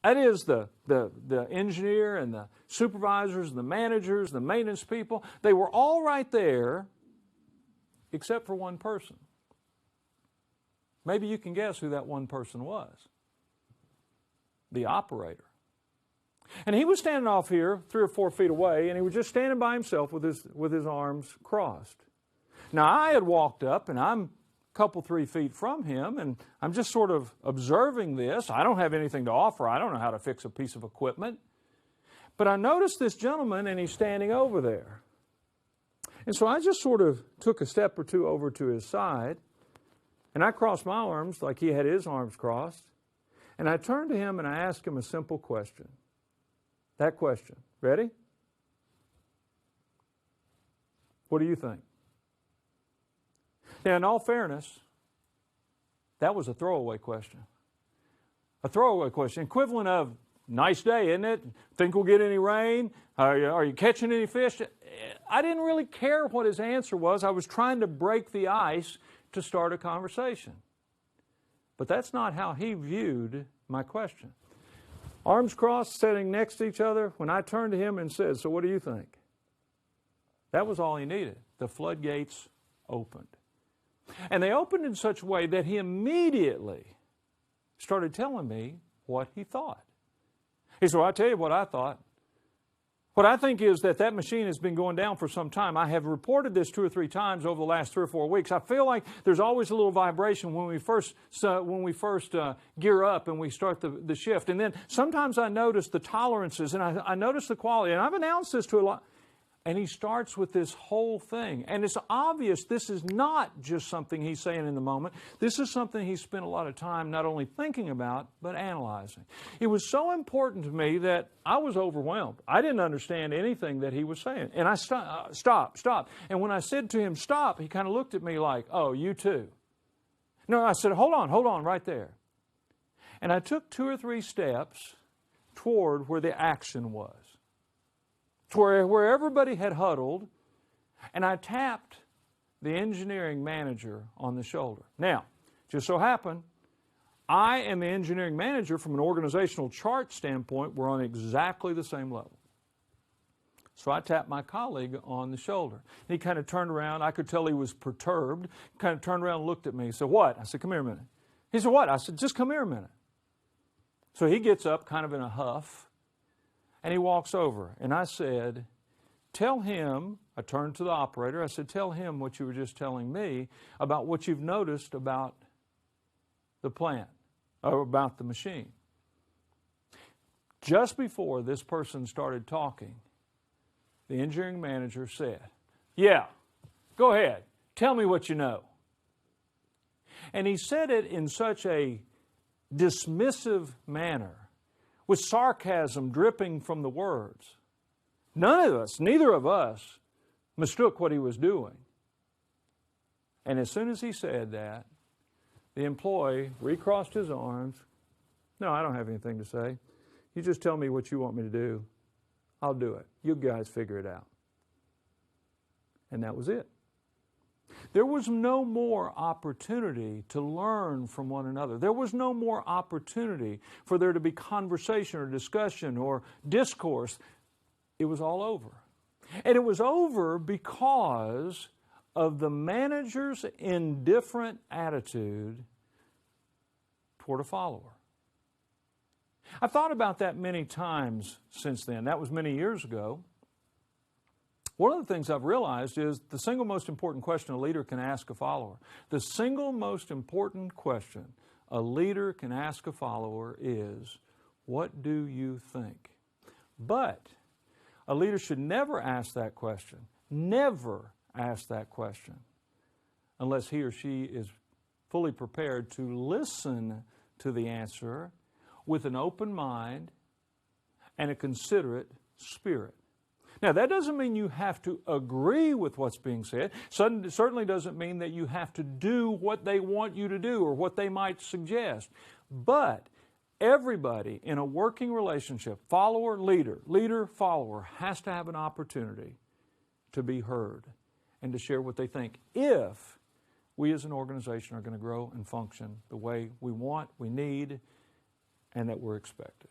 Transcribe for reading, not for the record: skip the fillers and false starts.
That is the engineer and the supervisors and the managers, the maintenance people. They were all right there except for one person. Maybe you can guess who that one person was. The operator. And he was standing off here 3 or 4 feet away, and he was just standing by himself with his arms crossed. Now, I had walked up, and I'm a couple, 3 feet from him, and I'm just sort of observing this. I don't have anything to offer. I don't know how to fix a piece of equipment. But I noticed this gentleman, and he's standing over there. And so I just sort of took a step or two over to his side, and I crossed my arms like he had his arms crossed. And I turned to him, and I asked him a simple question. That question. Ready? What do you think? Now, in all fairness, that was a throwaway question. A throwaway question, equivalent of, nice day, isn't it? Think we'll get any rain? Are you catching any fish? I didn't really care what his answer was. I was trying to break the ice to start a conversation. But that's not how he viewed my question. Arms crossed, sitting next to each other, when I turned to him and said, so what do you think? That was all he needed. The floodgates opened. And they opened in such a way that he immediately started telling me what he thought. He said, well, I'll tell you what I thought. What I think is that machine has been going down for some time. I have reported this 2 or 3 times over the last 3 or 4 weeks. I feel like there's always a little vibration when we first gear up and we start the shift. And then sometimes I notice the tolerances and I notice the quality. And I've announced this to a lot. And he starts with this whole thing. And it's obvious this is not just something he's saying in the moment. This is something he spent a lot of time not only thinking about, but analyzing. It was so important to me that I was overwhelmed. I didn't understand anything that he was saying. And I stop. And when I said to him, stop, he kind of looked at me like, oh, you too. No, I said, hold on, right there. And I took 2 or 3 steps toward where the action was. Where everybody had huddled, and I tapped the engineering manager on the shoulder. Now, just so happened, I am the engineering manager from an organizational chart standpoint. We're on exactly the same level. So I tapped my colleague on the shoulder. He kind of turned around. I could tell he was perturbed. Kind of turned around and looked at me. He said, what? I said, come here a minute. He said, what? I said, just come here a minute. So he gets up kind of in a huff. And he walks over, and I said, tell him, I turned to the operator, I said, tell him what you were just telling me about what you've noticed about the plant, or about the machine. Just before this person started talking, the engineering manager said, yeah, go ahead, tell me what you know. And he said it in such a dismissive manner, with sarcasm dripping from the words. None of us, neither of us, mistook what he was doing. And as soon as he said that, the employee recrossed his arms. No, I don't have anything to say. You just tell me what you want me to do. I'll do it. You guys figure it out. And that was it. There was no more opportunity to learn from one another. There was no more opportunity for there to be conversation or discussion or discourse. It was all over. And it was over because of the manager's indifferent attitude toward a follower. I've thought about that many times since then. That was many years ago. One of the things I've realized is the single most important question a leader can ask a follower. The single most important question a leader can ask a follower is, what do you think? But a leader should never ask that question, never ask that question, unless he or she is fully prepared to listen to the answer with an open mind and a considerate spirit. Now, that doesn't mean you have to agree with what's being said. Certainly doesn't mean that you have to do what they want you to do or what they might suggest. But everybody in a working relationship, follower, leader, leader, follower, has to have an opportunity to be heard and to share what they think if we as an organization are going to grow and function the way we want, we need, and that we're expected.